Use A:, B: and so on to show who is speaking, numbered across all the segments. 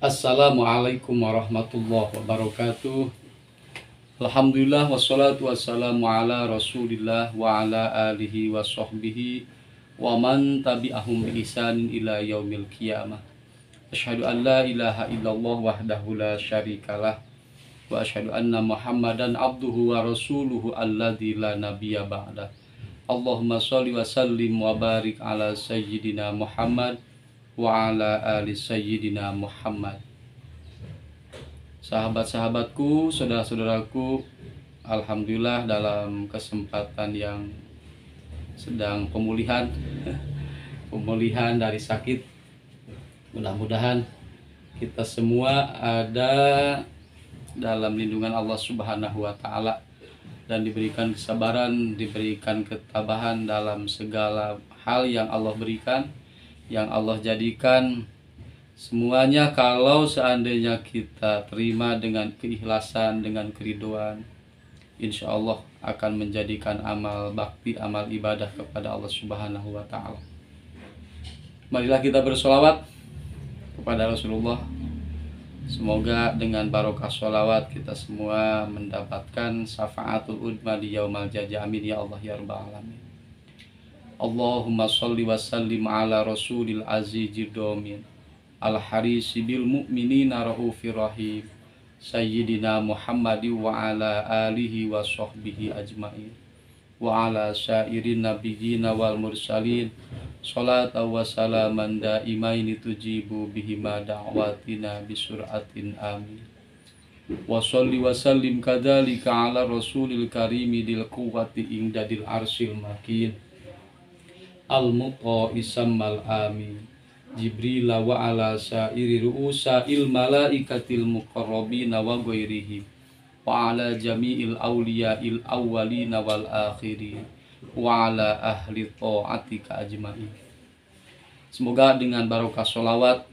A: Assalamualaikum warahmatullahi wabarakatuh. Alhamdulillah wassalatu wassalamu ala rasulillah wa ala alihi wa sahbihi wa man tabi'ahum bi ihsanin ila yaumil qiyamah. Asyhadu an la ilaha illallah wahdahu la syarikalah wa asyhadu anna Muhammadan abduhu wa rasuluhu alladzi la nabiyya ba'dah. Allahumma shalli wa sallim wa barik ala sayyidina Muhammad wa ala ali sayyidina Muhammad. Sahabat-sahabatku, saudara-saudaraku, alhamdulillah dalam kesempatan yang sedang pemulihan dari sakit, mudah-mudahan kita semua ada dalam lindungan Allah Subhanahu wa taala dan diberikan kesabaran, diberikan ketabahan dalam segala hal yang Allah berikan, yang Allah jadikan. Semuanya kalau seandainya kita terima dengan keikhlasan, dengan keriduan, insya Allah akan menjadikan amal bakti, amal ibadah kepada Allah Subhanahu wa ta'ala. Marilah kita bersolawat kepada Rasulullah. Semoga dengan barokah sholawat kita semua mendapatkan syafaatul udma di yaumal jaza. Amin ya Allah ya rabbal alamin. Allahumma sholli wa sallim ala rasulil azizid domin al-harisi bil mu'minina raufir rahim sayyidina Muhammadi wa ala alihi wa sahbihi ajmain wa ala syairin nabiyina wal mursalin salata wa salaman daimaini tujibu bihima da'watina bisuratin amin. Wa sholli wa sallim kadzalika ala rasulil karimi dil quwwati indadil arsyil makin al-muqa isammal amin Jibril wa ala sa'iri ru'usail malaikatil muqarrabina wa ghairihi wa ala jami'il awliya'il awwalina wal akhirin wa ala ahli ta'atika ajma'in. Semoga dengan barokah sholawat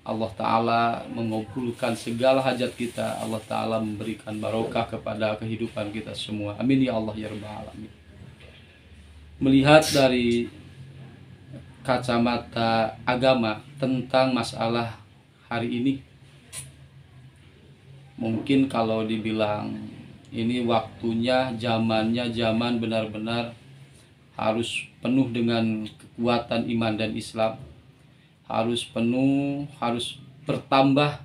A: Allah Ta'ala mengabulkan segala hajat kita. Allah Ta'ala memberikan barokah kepada kehidupan kita semua. Amin ya Allah ya rabbal alamin. Melihat dari kacamata agama tentang masalah hari ini, mungkin kalau dibilang ini waktunya, zamannya zaman benar-benar harus penuh dengan kekuatan iman dan Islam, harus penuh, harus bertambah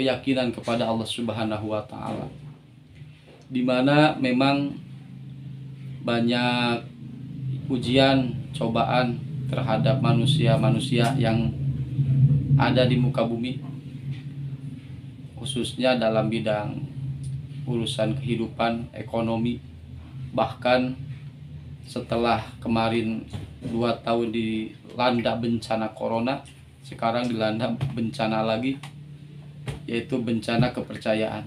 A: keyakinan kepada Allah Subhanahu wa ta'ala, dimana memang banyak ujian, cobaan terhadap manusia-manusia yang ada di muka bumi, khususnya dalam bidang urusan kehidupan, ekonomi. Bahkan setelah kemarin 2 tahun dilanda bencana corona, sekarang dilanda bencana lagi, yaitu bencana kepercayaan.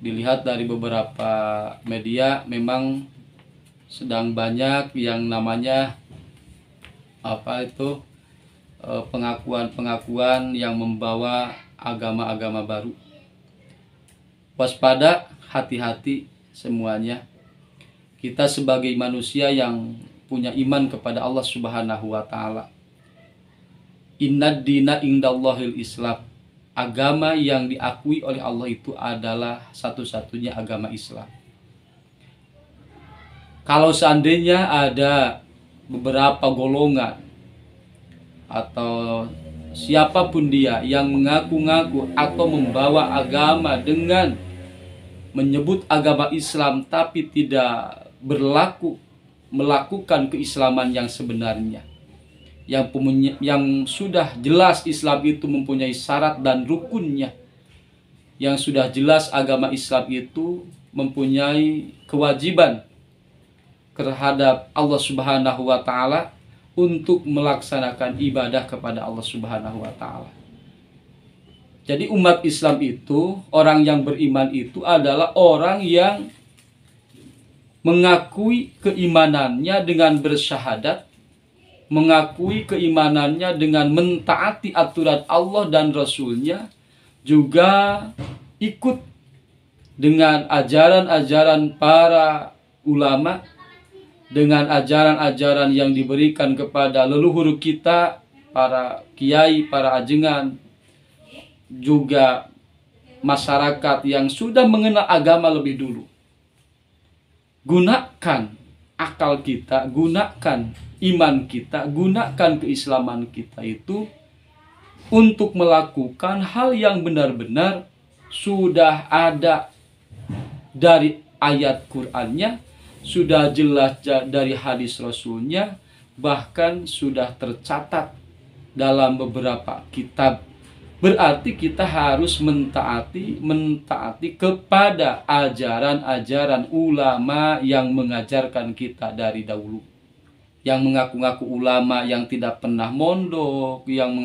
A: Dilihat dari beberapa media, memang sedang banyak yang namanya pengakuan-pengakuan yang membawa agama-agama baru. Waspada, hati-hati semuanya. Kita sebagai manusia yang punya iman kepada Allah Subhanahu wa ta'ala, innad dina indallahil Islam, agama yang diakui oleh Allah itu adalah satu-satunya agama Islam. Kalau seandainya ada beberapa golongan atau siapapun dia yang mengaku-ngaku atau membawa agama dengan menyebut agama Islam tapi tidak melakukan keislaman yang sebenarnya, yang sudah jelas Islam itu mempunyai syarat dan rukunnya, yang sudah jelas agama Islam itu mempunyai kewajiban terhadap Allah Subhanahu wa ta'ala untuk melaksanakan ibadah kepada Allah Subhanahu wa ta'ala. Jadi umat Islam itu, orang yang beriman itu adalah orang yang mengakui keimanannya dengan bersyahadat, mengakui keimanannya dengan mentaati aturan Allah dan Rasulnya, juga ikut dengan ajaran-ajaran para ulama, dengan ajaran-ajaran yang diberikan kepada leluhur kita, para kiai, para ajengan, juga masyarakat yang sudah mengenal agama lebih dulu. Gunakan akal kita, gunakan iman kita, gunakan keislaman kita itu untuk melakukan hal yang benar-benar sudah ada dari ayat Qur'annya, sudah jelas dari hadis Rasulnya, bahkan sudah tercatat dalam beberapa kitab. Berarti kita harus mentaati kepada ajaran-ajaran ulama yang mengajarkan kita dari dahulu. Yang mengaku-ngaku ulama yang tidak pernah mondok, yang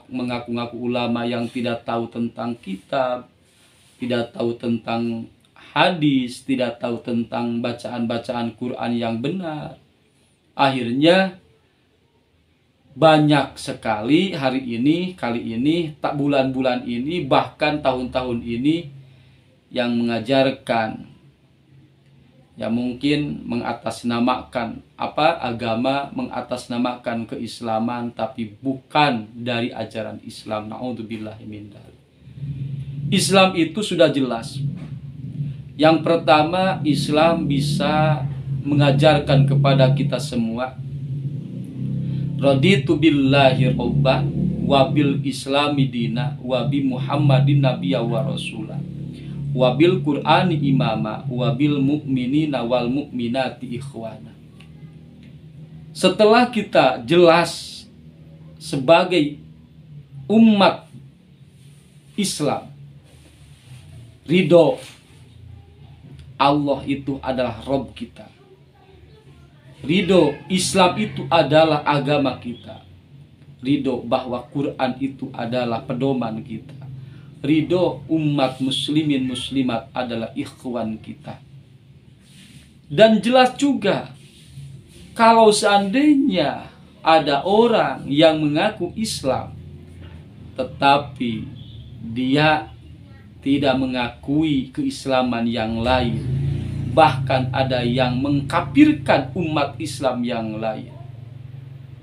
A: mengaku-ngaku ulama yang tidak tahu tentang kitab, tidak tahu tentang hadis, tidak tahu tentang bacaan-bacaan Quran yang benar. Akhirnya banyak sekali kali ini, tak bulan-bulan ini, bahkan tahun-tahun ini yang mengajarkan, ya mungkin mengatasnamakan agama, mengatasnamakan keislaman, tapi bukan dari ajaran Islam. Na'udzubillahi min dzalik. Islam itu sudah jelas. Yang pertama, Islam bisa mengajarkan kepada kita semua, raditu billahi robba wa bil islami dina wa bi muhammadin nabiyya wa rasulah wa bil qur'ani imama wa bil mu'minina wal mu'minati ikhwana. Setelah kita jelas sebagai umat Islam, ridho Allah itu adalah Rob kita, ridho Islam itu adalah agama kita, ridho bahwa Quran itu adalah pedoman kita, ridho umat muslimin muslimat adalah ikhwan kita. Dan jelas juga kalau seandainya ada orang yang mengaku Islam tetapi dia tidak mengakui keislaman yang lain, bahkan ada yang mengkafirkan umat Islam yang lain,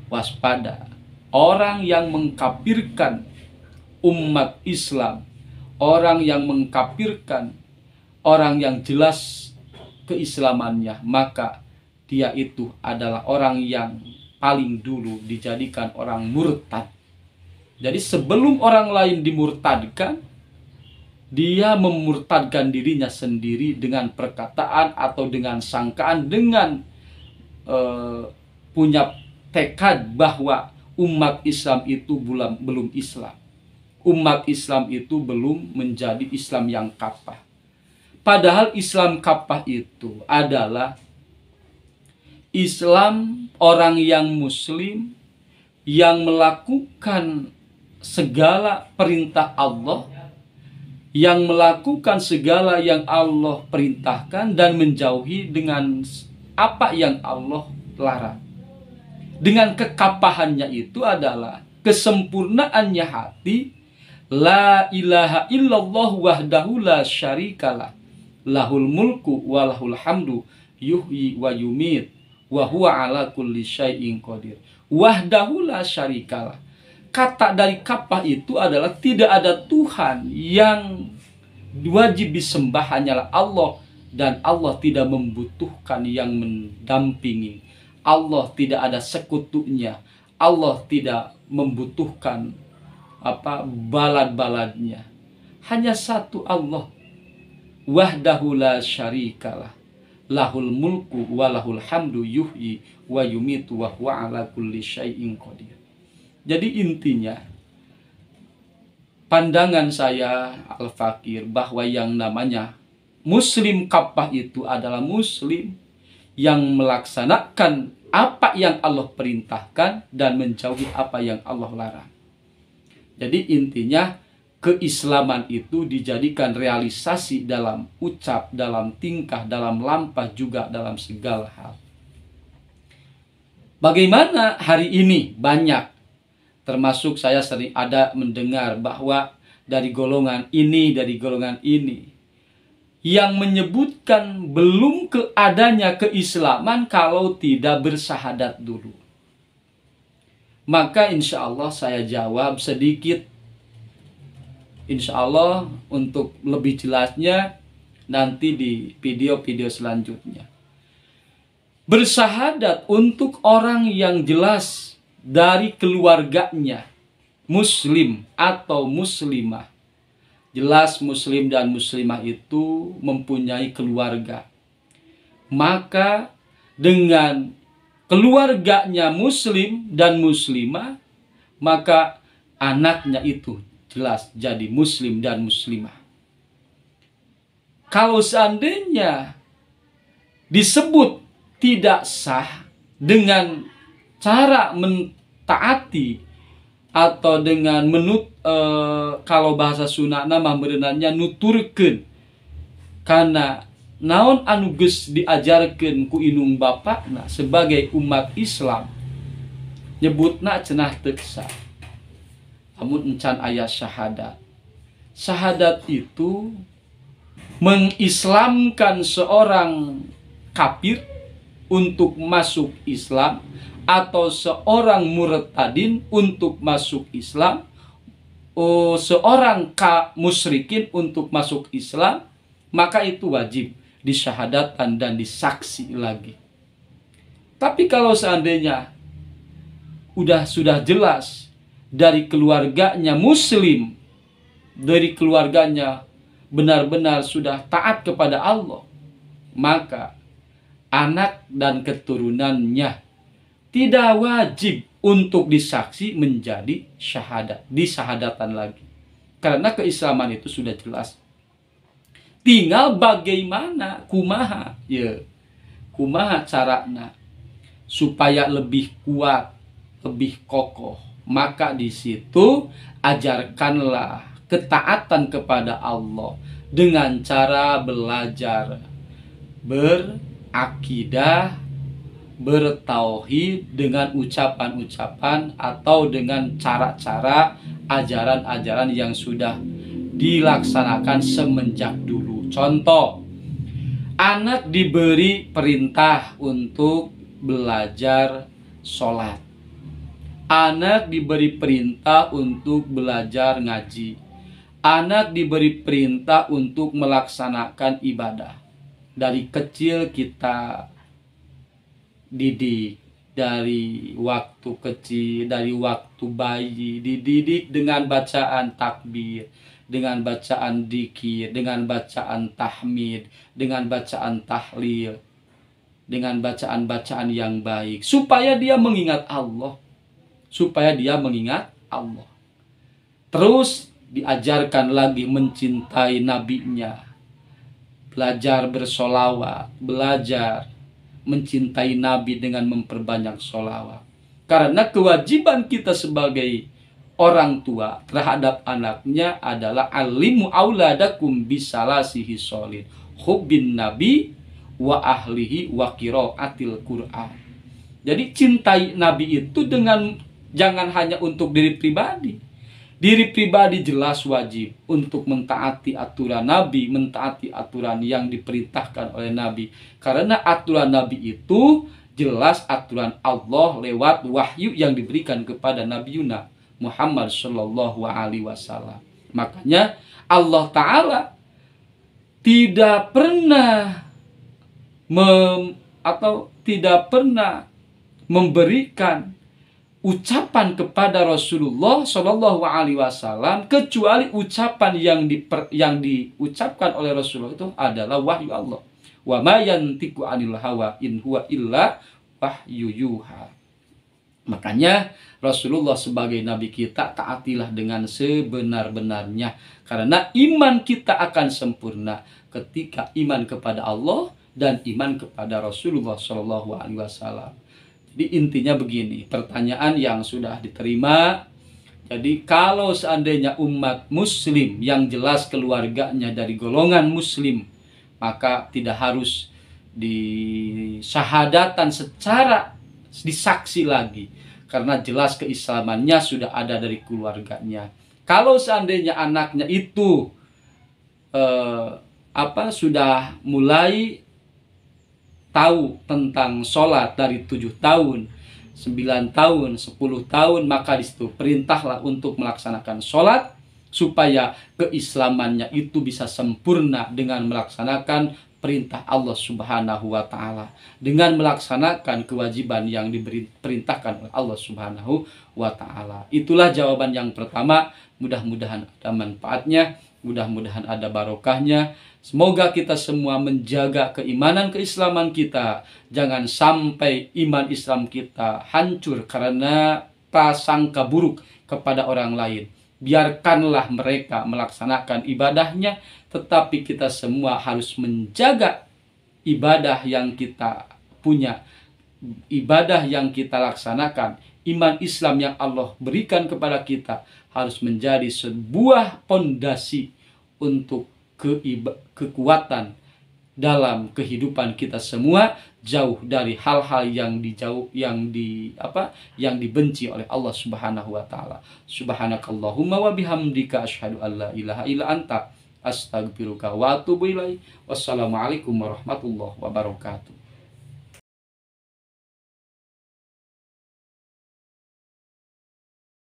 A: waspada. Orang yang mengkafirkan umat Islam, orang yang mengkafirkan orang yang jelas keislamannya, maka dia itu adalah orang yang paling dulu dijadikan orang murtad. Jadi sebelum orang lain dimurtadkan, dia memurtadkan dirinya sendiri dengan perkataan atau dengan sangkaan, dengan punya tekad bahwa umat Islam itu belum Islam. Umat Islam itu belum menjadi Islam yang kafah. Padahal Islam kafah itu adalah Islam orang yang muslim yang melakukan segala perintah Allah, yang melakukan segala yang Allah perintahkan dan menjauhi dengan apa yang Allah larang. Dengan kekapahannya itu adalah kesempurnaannya hati, la ilaha illallah wahdahu la syarikalah, lahul mulku walahul hamdu yuhyi wa yumit wa huwa ala kulli syai'in qadir. Wahdahu la syarikalah. Kata dari kapah itu adalah tidak ada Tuhan yang wajib disembah, hanyalah Allah, dan Allah tidak membutuhkan yang mendampingi. Allah tidak ada sekutunya. Allah tidak membutuhkan balad-baladnya. Hanya satu Allah. Wahdahu la syarikalah, lahul mulku walahul hamdu yuhyi wa yumitu wa huwa ala kulli syai'in qadir. Jadi intinya, pandangan saya Al-Fakir bahwa yang namanya muslim kafah itu adalah muslim yang melaksanakan apa yang Allah perintahkan dan menjauhi apa yang Allah larang. Jadi intinya, keislaman itu dijadikan realisasi dalam ucap, dalam tingkah, dalam lampah, juga dalam segala hal. Bagaimana hari ini banyak, termasuk saya sering ada mendengar bahwa dari golongan ini, yang menyebutkan belum adanya keislaman kalau tidak bersyahadat dulu. Maka insya Allah saya jawab sedikit Insya Allah untuk lebih jelasnya nanti di video-video selanjutnya. Bersahadat untuk orang yang jelas dari keluarganya muslim atau muslimah. Jelas muslim dan muslimah itu mempunyai keluarga. Maka dengan keluarganya muslim dan muslimah, maka anaknya itu jelas jadi muslim dan muslimah. Kalau seandainya disebut tidak sah dengan cara mentaati atau dengan kalau bahasa Sundana mah berenanya nuturkeun karena naon anu geus diajarkeun ku inung bapakna sebagai umat Islam nyebutna cenah teu sah. Namun encan aya syahadat. Syahadat itu mengislamkan seorang kafir untuk masuk Islam atau seorang murtadin untuk masuk Islam, seorang musyrikin untuk masuk Islam, maka itu wajib disyahadatan dan disaksi lagi. Tapi kalau seandainya sudah jelas dari keluarganya muslim, dari keluarganya benar-benar sudah taat kepada Allah, maka anak dan keturunannya tidak wajib untuk disaksi menjadi syahadat, disyahadatan lagi. Karena keislaman itu sudah jelas. Tinggal bagaimana, kumaha carana supaya lebih kuat, lebih kokoh. Maka di situ ajarkanlah ketaatan kepada Allah dengan cara belajar berakidah, bertauhid dengan ucapan-ucapan atau dengan cara-cara ajaran-ajaran yang sudah dilaksanakan semenjak dulu. Contoh, anak diberi perintah untuk belajar sholat. Anak diberi perintah untuk belajar ngaji. Anak diberi perintah untuk melaksanakan ibadah. Dari kecil kita didik, dari waktu kecil, dari waktu bayi, dididik dengan bacaan takbir, dengan bacaan dzikir, dengan bacaan tahmid, dengan bacaan tahlil, dengan bacaan-bacaan yang baik, supaya dia mengingat Allah. Terus diajarkan lagi mencintai nabinya, belajar bersolawat, belajar mencintai nabi dengan memperbanyak solawat. Karena kewajiban kita sebagai orang tua terhadap anaknya adalah alimu auladakum bisalasihi sholin hubbin nabi wa ahlihi wa qiraatil Qur'an. Jadi cintai nabi itu jangan hanya untuk diri pribadi. Diri pribadi jelas wajib untuk mentaati aturan Nabi, mentaati aturan yang diperintahkan oleh Nabi. Karena aturan Nabi itu jelas aturan Allah lewat wahyu yang diberikan kepada Nabi Muhammad Shallallahu Alaihi Wasallam. Makanya Allah Ta'ala tidak pernah memberikan ucapan kepada Rasulullah Shallallahu Alaihi Wasallam kecuali ucapan yang diucapkan oleh Rasulullah itu adalah wahyu Allah. Wa ma yantiqu anil hawa in huwa illa wahyu yuha. Makanya Rasulullah sebagai nabi kita taatilah dengan sebenar-benarnya, karena iman kita akan sempurna ketika iman kepada Allah dan iman kepada Rasulullah Shallallahu Alaihi Wasallam. Jadi intinya begini, pertanyaan yang sudah diterima. Jadi kalau seandainya umat muslim yang jelas keluarganya dari golongan muslim, maka tidak harus disyahadatan secara disaksi lagi, karena jelas keislamannya sudah ada dari keluarganya. Kalau seandainya anaknya itu sudah mulai tahu tentang sholat dari 7 tahun, 9 tahun, 10 tahun, maka disitu perintahlah untuk melaksanakan sholat supaya keislamannya itu bisa sempurna dengan melaksanakan perintah Allah Subhanahu wa taala, dengan melaksanakan kewajiban yang diperintahkan oleh Allah Subhanahu wa taala. Itulah jawaban yang pertama. Mudah-mudahan ada manfaatnya, mudah-mudahan ada barokahnya. Semoga kita semua menjaga keimanan keislaman kita. Jangan sampai iman Islam kita hancur karena prasangka buruk kepada orang lain. Biarkanlah mereka melaksanakan ibadahnya, tetapi kita semua harus menjaga ibadah yang kita punya, ibadah yang kita laksanakan. Iman Islam yang Allah berikan kepada kita harus menjadi sebuah pondasi untuk kekuatan dalam kehidupan kita semua, jauh dari hal-hal yang dibenci oleh Allah Subhanahu wa taala. Subhanakallahumma wa bihamdika asyhadu an la ilaha illa anta astaghfiruka wa atubu ilaik. Wassalamualaikum warahmatullahi wabarakatuh.